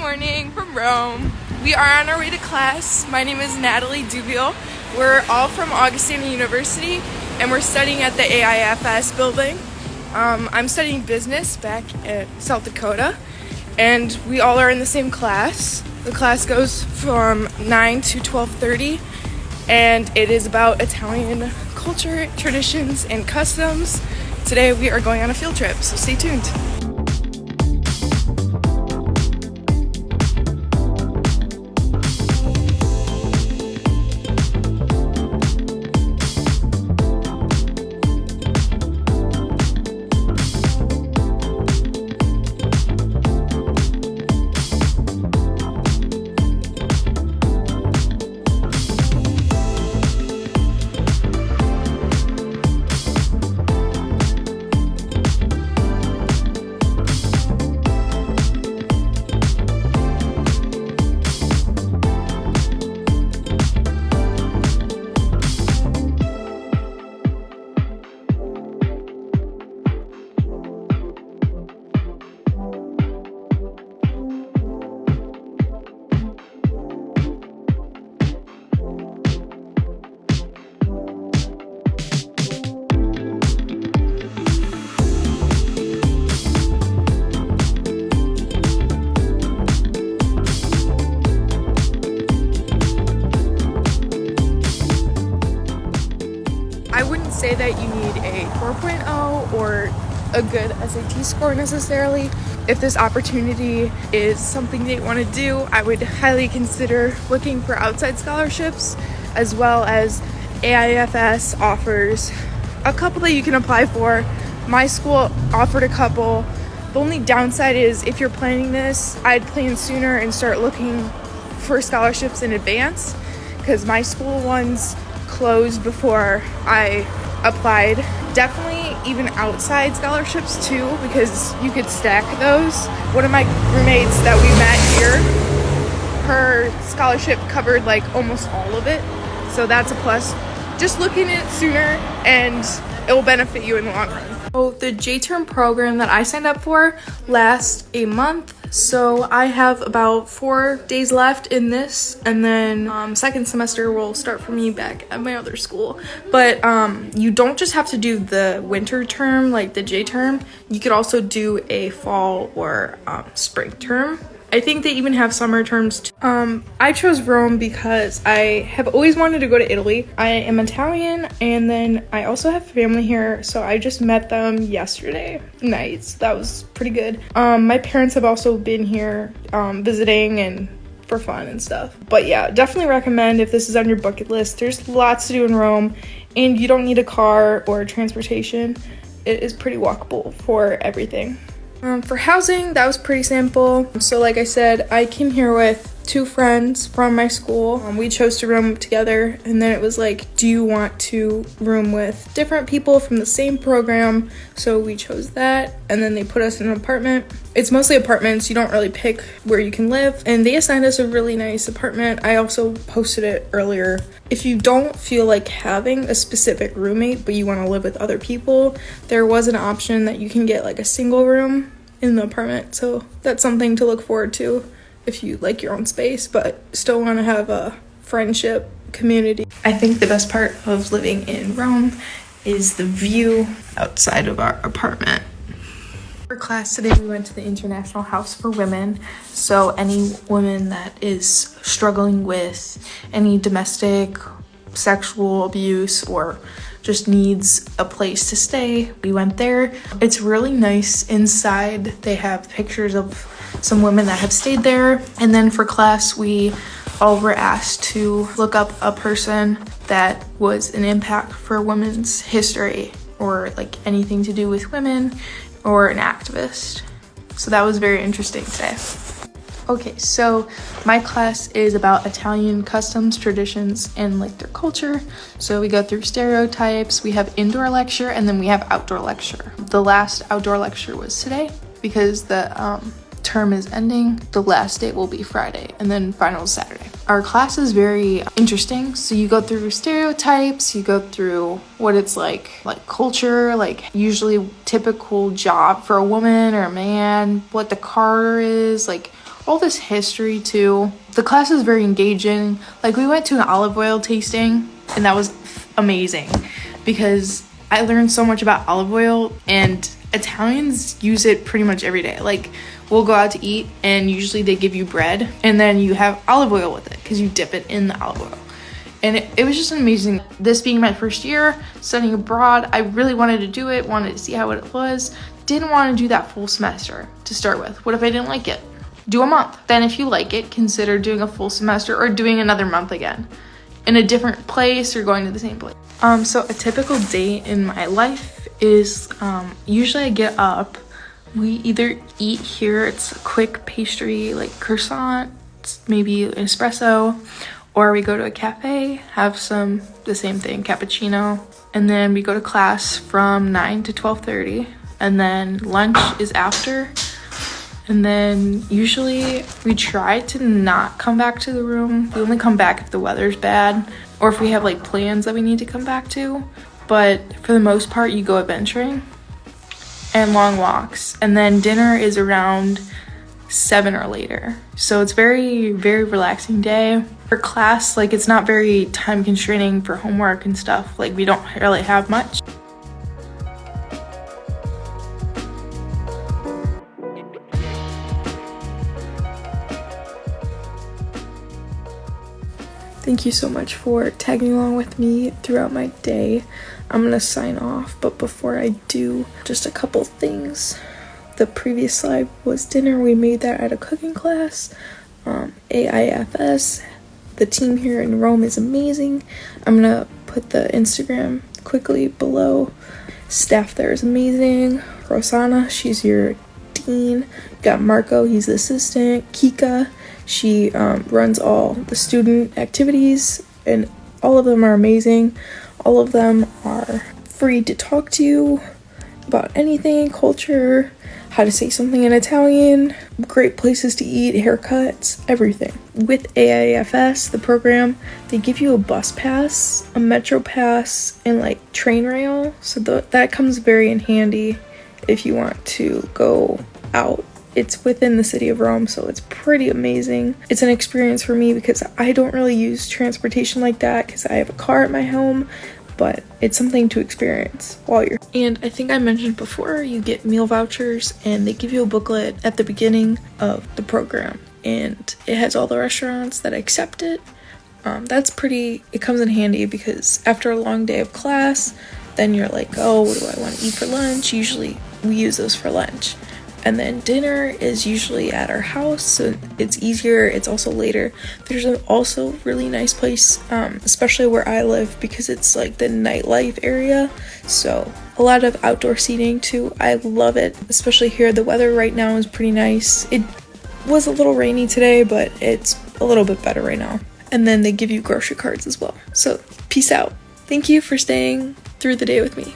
morning from Rome. We are on our way to class. My name is Natalie 𝗟𝗧𝗦. We're all from Augustana University and we're studying at the AIFS building. I'm studying business back at South Dakota and we all are in the same class. The class goes from 9 to 12:30 and it is about Italian culture, traditions, and customs. Today we are going on a field trip, so stay tuned. I wouldn't say that you need a 4.0 or a good SAT score necessarily. If this opportunity is something that you want to do, I would highly consider looking for outside scholarships, as well as AIFS offers a couple that you can apply for. My school offered a couple. The only downside is if you're planning this, I'd plan sooner and start looking for scholarships in advance, because my school ones closed before I applied. Definitely even outside scholarships too, because you could stack those. One of my roommates that we met here, her scholarship covered like almost all of it, so that's a plus. Just look in it sooner and it will benefit you in the long run. So the J-term program that I signed up for lasts a month, so I have about 4 days left in this, and then second semester will start for me back at my other school. But you don't just have to do the winter term like the J-term, you could also do a fall or spring term. I think they even have summer terms too. I chose Rome because I have always wanted to go to Italy. I am Italian, and then I also have family here, so I just met them yesterday night. So that was pretty good. My parents have also been here visiting and for fun and stuff. But yeah, definitely recommend if this is on your bucket list. There's lots to do in Rome, and you don't need a car or transportation. It is pretty walkable for everything. For housing, that was pretty simple. So like I said, I came here with 2 friends from my school. We chose to room together, and then it was like, do you want to room with different people from the same program? So we chose that, and then they put us in an apartment. It's mostly apartments, you don't really pick where you can live, and they assigned us a really nice apartment. I also posted it earlier. If you don't feel like having a specific roommate, but you want to live with other people, there was an option that you can get like a single room in the apartment, so that's something to look forward to if you like your own space but still want to have a friendship community. I think the best part of living in Rome is the view outside of our apartment. For class today, we went to the International House for Women, so any woman that is struggling with any domestic sexual abuse or just needs a place to stay, we went there. It's really nice inside. They have pictures of some women that have stayed there. And then for class, we all were asked to look up a person that was an impact for women's history or like anything to do with women or an activist. So that was very interesting today. Okay, so my class is about Italian customs, traditions, and like their culture. So we go through stereotypes, we have indoor lecture, and then we have outdoor lecture. The last outdoor lecture was today because the term is ending. The last date will be Friday, and then finals Saturday. Our class is very interesting. So you go through stereotypes, you go through what it's like culture, like usually typical job for a woman or a man, what the car is, like all this history too. The class is very engaging. Like, we went to an olive oil tasting, and that was amazing because I learned so much about olive oil, and Italians use it pretty much every day. Like, we'll go out to eat, and usually they give you bread, and then you have olive oil with it because you dip it in the olive oil. And it was just amazing. This being my first year studying abroad, I really wanted to do it, wanted to see how it was. Didn't want to do that full semester to start with. What if I didn't like it? Do a month. Then if you like it, consider doing a full semester or doing another month again in a different place or going to the same place. So a typical day in my life is usually I get up. We either eat here, it's a quick pastry like croissant, maybe an espresso, or we go to a cafe, have the same thing, cappuccino, and then we go to class from 9 to 12:30, and then lunch is after, and then usually we try to not come back to the room. We only come back if the weather's bad, or if we have like plans that we need to come back to, but for the most part, you go adventuring and long walks, and then dinner is around 7 or later. So it's very, very relaxing day. For class, like, it's not very time constraining for homework and stuff. Like, we don't really have much. Thank you so much for tagging along with me throughout my day. I'm gonna sign off, but before I do, just a couple things. The previous slide was dinner. We made that at a cooking class. AIFS. The team here in Rome is amazing. I'm gonna put the Instagram quickly below. Staff there is amazing. Rosanna, she's your dean. Got Marco, he's the assistant. Kika, she runs all the student activities, and all of them are amazing. All of them are free to talk to you about anything, culture, how to say something in Italian, great places to eat, haircuts, everything. With AIFS, the program, they give you a bus pass, a metro pass, and like train rail. So that comes very in handy if you want to go out. It's within the city of Rome, so it's pretty amazing. It's an experience for me because I don't really use transportation like that because I have a car at my home, but it's something to experience while you're. And I think I mentioned before, you get meal vouchers, and they give you a booklet at the beginning of the program, and it has all the restaurants that accept it. It comes in handy because after a long day of class, then you're like, oh, what do I want to eat for lunch? Usually we use those for lunch. And then dinner is usually at our house, so it's easier. It's also later. There's also really nice place, especially where I live, because it's like the nightlife area. So a lot of outdoor seating too. I love it, especially here. The weather right now is pretty nice. It was a little rainy today, but it's a little bit better right now. And then they give you grocery cards as well. So peace out. Thank you for staying through the day with me.